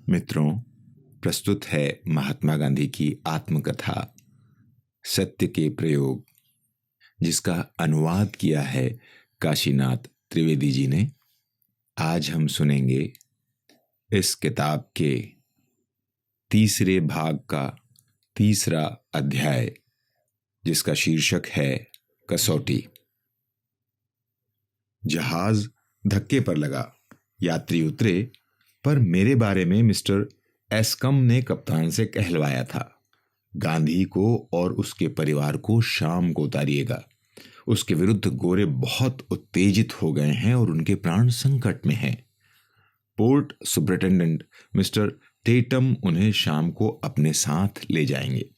मित्रों, प्रस्तुत है महात्मा गांधी की आत्मकथा सत्य के प्रयोग, जिसका अनुवाद किया है काशीनाथ त्रिवेदी जी ने। आज हम सुनेंगे इस किताब के तीसरे भाग का तीसरा अध्याय, जिसका शीर्षक है कसौटी। जहाज धक्के पर लगा, यात्री उतरे, पर मेरे बारे में मिस्टर एस्कम ने कप्तान से कहलवाया था, गांधी को और उसके परिवार को शाम को उतारिएगा। उसके विरुद्ध गोरे बहुत उत्तेजित हो गए हैं और उनके प्राण संकट में हैं। पोर्ट सुपरिटेंडेंट मिस्टर टेटम उन्हें शाम को अपने साथ ले जाएंगे।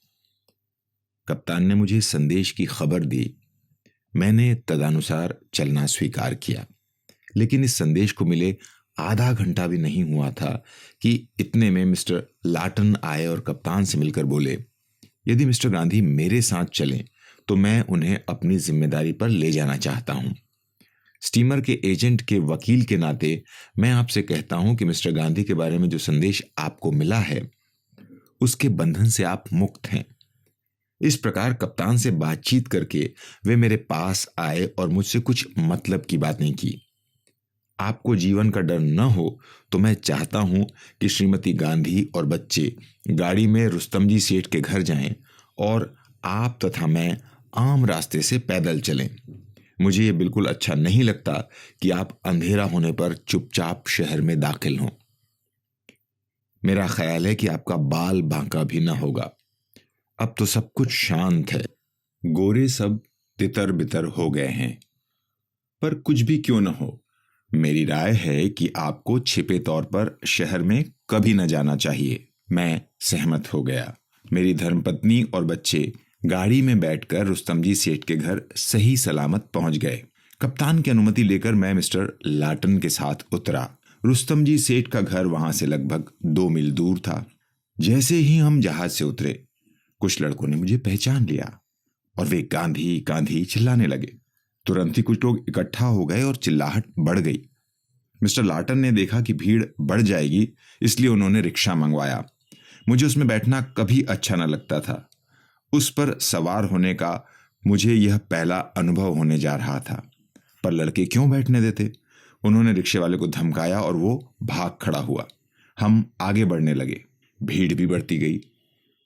कप्तान ने मुझे संदेश की खबर दी। मैंने तदनुसार चलना स्वीकार किया, लेकिन इस संदेश को मिले आधा घंटा भी नहीं हुआ था कि इतने में मिस्टर लाटन आए और कप्तान से मिलकर बोले, यदि मिस्टर गांधी मेरे साथ चलें तो मैं उन्हें अपनी जिम्मेदारी पर ले जाना चाहता हूं। स्टीमर के एजेंट के वकील के नाते मैं आपसे कहता हूं कि मिस्टर गांधी के बारे में जो संदेश आपको मिला है, उसके बंधन से आप मुक्त हैं। इस प्रकार कप्तान से बातचीत करके वे मेरे पास आए और मुझसे कुछ मतलब की बात नहीं की। आपको जीवन का डर न हो तो मैं चाहता हूं कि श्रीमती गांधी और बच्चे गाड़ी में रुस्तम जी सेठ के घर जाएं और आप तथा मैं आम रास्ते से पैदल चलें। मुझे ये बिल्कुल अच्छा नहीं लगता कि आप अंधेरा होने पर चुपचाप शहर में दाखिल हों। मेरा ख्याल है कि आपका बाल बांका भी न होगा। अब तो सब कुछ शांत है। गोरे सब तितर बितर हो गए हैं। पर कुछ भी क्यों न हो, मेरी राय है कि आपको छिपे तौर पर शहर में कभी न जाना चाहिए। मैं सहमत हो गया। मेरी धर्मपत्नी और बच्चे गाड़ी में बैठकर रुस्तम जी सेठ के घर सही सलामत पहुंच गए। कप्तान की अनुमति लेकर मैं मिस्टर लाटन के साथ उतरा। रुस्तम जी सेठ का घर वहां से लगभग 2 मील दूर था। जैसे ही हम जहाज से उतरे, कुछ लड़कों ने मुझे पहचान लिया और वे गांधी गांधी चिल्लाने लगे। तुरंत ही कुछ लोग इकट्ठा हो गए और चिल्लाहट बढ़ गई। मिस्टर लाटन ने देखा कि भीड़ बढ़ जाएगी, इसलिए उन्होंने रिक्शा मंगवाया। मुझे उसमें बैठना कभी अच्छा न लगता था। उस पर सवार होने का मुझे यह पहला अनुभव होने जा रहा था। पर लड़के क्यों बैठने देते? उन्होंने रिक्शे वाले को धमकाया और वो भाग खड़ा हुआ। हम आगे बढ़ने लगे। भीड़ भी बढ़ती गई।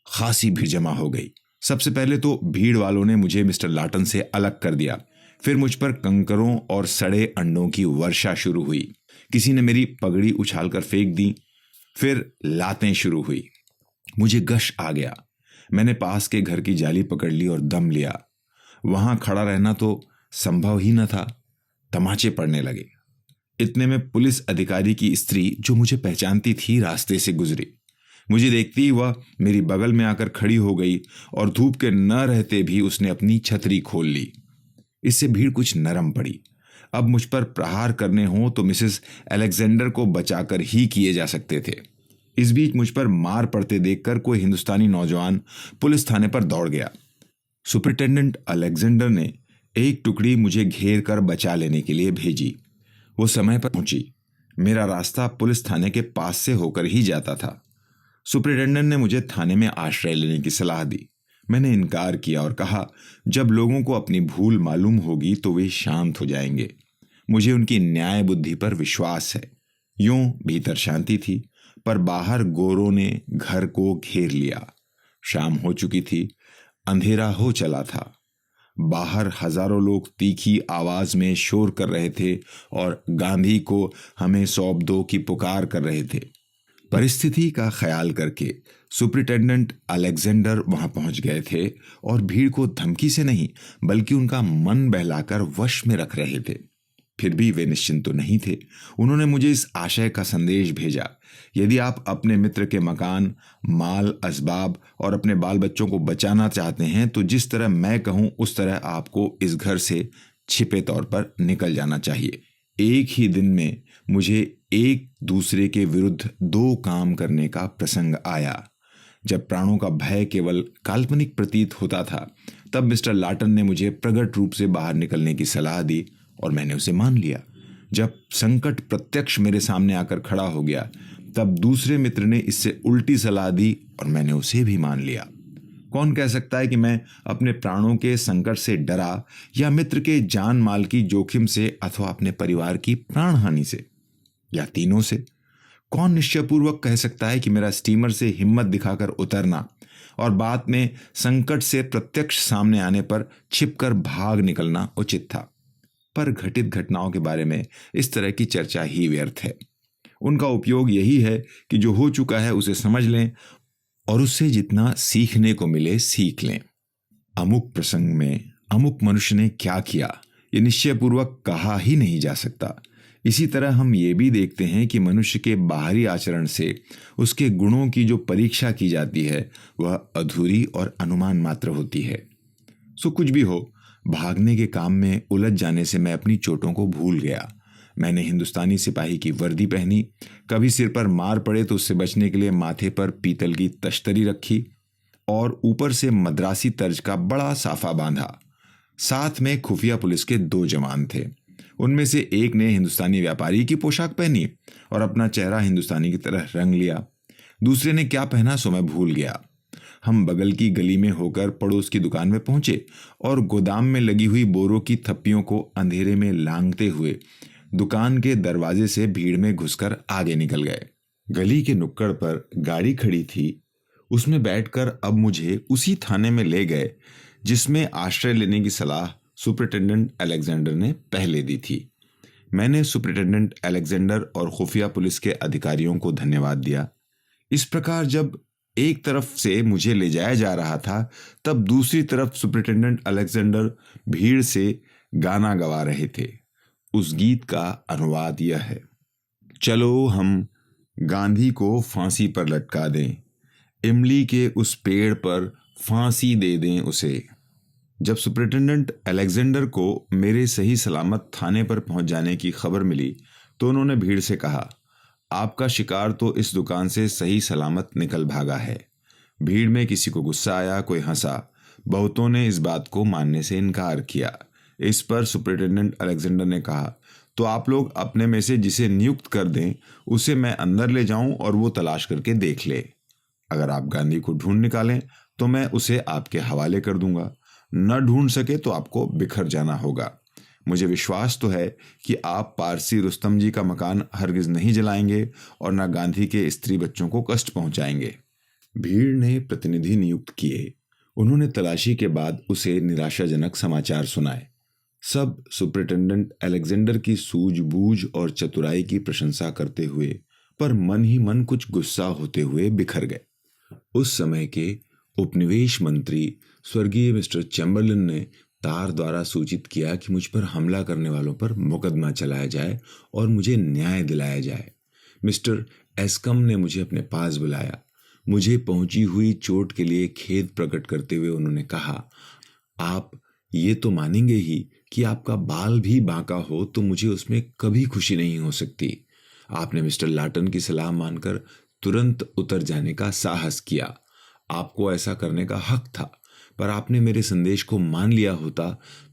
खासी भीड़ जमा हो गई। सबसे पहले तो भीड़ वालों ने मुझे मिस्टर लाटन से अलग कर दिया। फिर मुझ पर कंकरों और सड़े अंडों की वर्षा शुरू हुई। किसी ने मेरी पगड़ी उछालकर फेंक दी। फिर लातें शुरू हुई। मुझे गश आ गया। मैंने पास के घर की जाली पकड़ ली और दम लिया। वहां खड़ा रहना तो संभव ही न था। तमाचे पड़ने लगे। इतने में पुलिस अधिकारी की स्त्री, जो मुझे पहचानती थी, रास्ते से गुजरी। मुझे देखती ही वह मेरी बगल में आकर खड़ी हो गई और धूप के न रहते भी उसने अपनी छतरी खोल ली। इससे भीड़ कुछ नरम पड़ी। अब मुझ पर प्रहार करने हो तो मिसेस अलेक्जेंडर को बचाकर ही किए जा सकते थे। इस बीच मुझ पर मार पड़ते देखकर कोई हिंदुस्तानी नौजवान पुलिस थाने पर दौड़ गया। सुपरिटेंडेंट अलेक्जेंडर ने एक टुकड़ी मुझे घेर कर बचा लेने के लिए भेजी। वो समय पर पहुंची। मेरा रास्ता पुलिस थाने के पास से होकर ही जाता था। सुपरिटेंडेंट ने मुझे थाने में आश्रय लेने की सलाह दी। मैंने इनकार किया और कहा, जब लोगों को अपनी भूल मालूम होगी तो वे शांत हो जाएंगे। मुझे उनकी न्याय बुद्धि पर विश्वास है। यूं भीतर शांति थी, पर बाहर गोरों ने घर को घेर लिया। शाम हो चुकी थी। अंधेरा हो चला था। बाहर हजारों लोग तीखी आवाज में शोर कर रहे थे और गांधी को हमें सौंप दो की पुकार कर रहे थे। परिस्थिति का ख्याल करके सुपरिटेंडेंट अलेक्जेंडर वहां पहुंच गए थे और भीड़ को धमकी से नहीं, बल्कि उनका मन बहलाकर वश में रख रहे थे। फिर भी वे निश्चिंत तो नहीं थे। उन्होंने मुझे इस आशय का संदेश भेजा, यदि आप अपने मित्र के मकान, माल, असबाब और अपने बाल बच्चों को बचाना चाहते हैं तो जिस तरह मैं कहूं उस तरह आपको इस घर से छिपे तौर पर निकल जाना चाहिए। एक ही दिन में मुझे एक दूसरे के विरुद्ध 2 काम करने का प्रसंग आया। जब प्राणों का भय केवल काल्पनिक प्रतीत होता था, तब मिस्टर लाटन ने मुझे प्रकट रूप से बाहर निकलने की सलाह दी और मैंने उसे मान लिया। जब संकट प्रत्यक्ष मेरे सामने आकर खड़ा हो गया, तब दूसरे मित्र ने इससे उल्टी सलाह दी और मैंने उसे भी मान लिया। कौन कह सकता है कि मैं अपने प्राणों के संकट से डरा, या मित्र के जान माल की जोखिम से, अथवा अपने परिवार की प्राण हानि से, या तीनों से? कौन निश्चयपूर्वक कह सकता है कि मेरा स्टीमर से हिम्मत दिखाकर उतरना और बाद में संकट से प्रत्यक्ष सामने आने पर छिपकर भाग निकलना उचित था? पर घटित घटनाओं के बारे में इस तरह की चर्चा ही व्यर्थ है। उनका उपयोग यही है कि जो हो चुका है उसे समझ लें और उससे जितना सीखने को मिले सीख लें। अमुक प्रसंग में अमुक मनुष्य ने क्या किया, ये निश्चयपूर्वक कहा ही नहीं जा सकता। इसी तरह हम ये भी देखते हैं कि मनुष्य के बाहरी आचरण से उसके गुणों की जो परीक्षा की जाती है वह अधूरी और अनुमान मात्र होती है। सो कुछ भी हो, भागने के काम में उलझ जाने से मैं अपनी चोटों को भूल गया। मैंने हिंदुस्तानी सिपाही की वर्दी पहनी, कभी सिर पर मार पड़े तो उससे बचने के लिए माथे पर पीतल की तश्तरी रखी और ऊपर से मद्रासी तर्ज का बड़ा साफा बांधा। साथ में खुफिया पुलिस के 2 जवान थे। उनमें से एक ने हिंदुस्तानी व्यापारी की पोशाक पहनी और अपना चेहरा हिंदुस्तानी की तरह रंग लिया। दूसरे ने क्या पहना सो मैं भूल गया। हम बगल की गली में होकर पड़ोस की दुकान में पहुंचे और गोदाम में लगी हुई बोरों की थप्पियों को अंधेरे में लांघते हुए दुकान के दरवाजे से भीड़ में घुसकर आगे निकल गए। गली के नुक्कड़ पर गाड़ी खड़ी थी, उसमें बैठकर अब मुझे उसी थाने में ले गए जिसमें आश्रय लेने की सलाह सुपरिटेंडेंट अलेक्जेंडर ने पहले दी थी। मैंने सुपरिटेंडेंट अलेक्जेंडर और खुफिया पुलिस के अधिकारियों को धन्यवाद दिया। इस प्रकार जब एक तरफ से मुझे ले जाया जा रहा था, तब दूसरी तरफ सुपरिटेंडेंट अलेक्जेंडर भीड़ से गाना गवा रहे थे। उस गीत का अनुवाद यह है: चलो हम गांधी को फांसी पर लटका दें, इमली के उस पेड़ पर फांसी दे दें उसे। जब सुपरिटेंडेंट अलेक्जेंडर को मेरे सही सलामत थाने पर पहुंच जाने की खबर मिली तो उन्होंने भीड़ से कहा, आपका शिकार तो इस दुकान से सही सलामत निकल भागा है। भीड़ में किसी को गुस्सा आया, कोई हंसा, बहुतों ने इस बात को मानने से इनकार किया। इस पर सुपरिटेंडेंट अलेक्जेंडर ने कहा, तो आप लोग अपने में से जिसे नियुक्त कर दें उसे मैं अंदर ले जाऊं और वो तलाश करके देख ले। अगर आप गांधी को ढूंढ निकालें तो मैं उसे आपके हवाले कर दूंगा, न ढूंढ सके तो आपको बिखर जाना होगा। मुझे विश्वास तो है कि आप पारसी रुस्तम जी का मकान हरगिज नहीं जलाएंगे और न गांधी के स्त्री बच्चों को कष्ट पहुंचाएंगे। भीड़ ने प्रतिनिधि नियुक्त किए। उन्होंने तलाशी के बाद उसे निराशाजनक समाचार सुनाए। सब सुपरिटेंडेंट अलेक्जेंडर की सूझबूझ और चतुराई की प्रशंसा करते हुए पर मन ही मन कुछ गुस्सा होते हुए बिखर गए। उस समय के उपनिवेश मंत्री स्वर्गीय मिस्टर चैम्बरलिन ने तार द्वारा सूचित किया कि मुझ पर हमला करने वालों पर मुकदमा चलाया जाए और मुझे न्याय दिलाया जाए। मिस्टर एस्कम ने मुझे अपने पास बुलाया। मुझे पहुंची हुई चोट के लिए खेद प्रकट करते हुए उन्होंने कहा, आप ये तो मानेंगे ही कि आपका बाल भी बांका हो तो मुझे उसमें कभी खुशी नहीं हो सकती। आपने मिस्टर लाटन की सलाह मानकर तुरंत उतर जाने का साहस किया। आपको ऐसा करने का हक था, पर आपने मेरे संदेश को मान लिया होता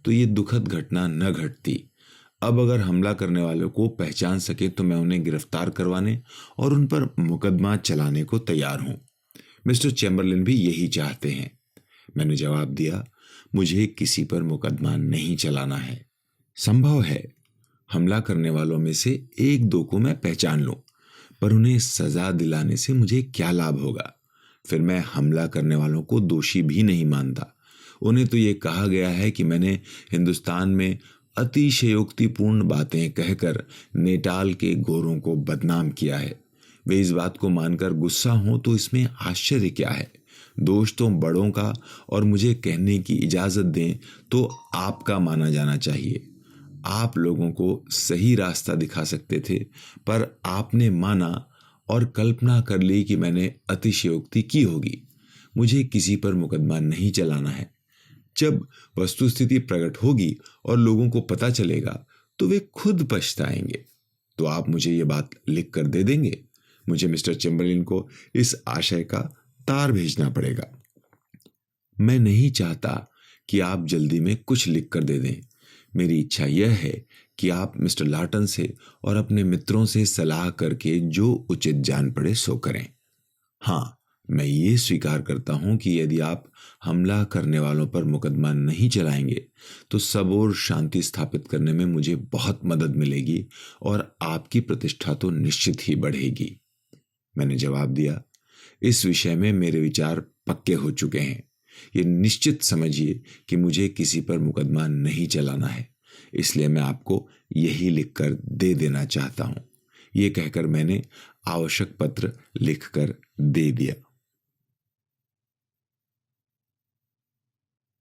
तो ये दुखद घटना न घटती। अब अगर हमला करने वालों को पहचान सके तो मैं उन्हें गिरफ्तार करवाने और उन पर मुकदमा चलाने को तैयार हूं। मिस्टर चैम्बरलिन भी यही चाहते हैं। मैंने जवाब दिया, मुझे किसी पर मुकदमा नहीं चलाना है। संभव है हमला करने वालों में से 1-2 को मैं पहचान लूं, पर उन्हें सजा दिलाने से मुझे क्या लाभ होगा? फिर मैं हमला करने वालों को दोषी भी नहीं मानता। उन्हें तो ये कहा गया है कि मैंने हिंदुस्तान में अतिशयोक्तिपूर्ण बातें कहकर नेटाल के गोरों को बदनाम किया है। वे इस बात को मानकर गुस्सा हों तो इसमें आश्चर्य क्या है? दोष तो बड़ों का और मुझे कहने की इजाजत दें तो आपका माना जाना चाहिए। आप लोगों को सही रास्ता दिखा सकते थे, पर आपने माना और कल्पना कर ली कि मैंने अतिशयोक्ति की होगी। मुझे किसी पर मुकदमा नहीं चलाना है। जब वस्तुस्थिति प्रकट होगी और लोगों को पता चलेगा तो वे खुद पछताएंगे। तो आप मुझे ये बात लिख कर दे देंगे? मुझे मिस्टर चैम्बरलिन को इस आशय का तार भेजना पड़ेगा। मैं नहीं चाहता कि आप जल्दी में कुछ लिख कर दे दें। मेरी इच्छा यह है कि आप मिस्टर लार्टन से और अपने मित्रों से सलाह करके जो उचित जान पड़े सो करें। हाँ, मैं ये स्वीकार करता हूं कि यदि आप हमला करने वालों पर मुकदमा नहीं चलाएंगे तो सब और शांति स्थापित करने में मुझे बहुत मदद मिलेगी और आपकी प्रतिष्ठा तो निश्चित ही बढ़ेगी। मैंने जवाब दिया, इस विषय में मेरे विचार पक्के हो चुके हैं। ये निश्चित समझिए कि मुझे किसी पर मुकदमा नहीं चलाना है, इसलिए मैं आपको यही लिखकर दे देना चाहता हूं। ये कहकर मैंने आवश्यक पत्र लिखकर दे दिया।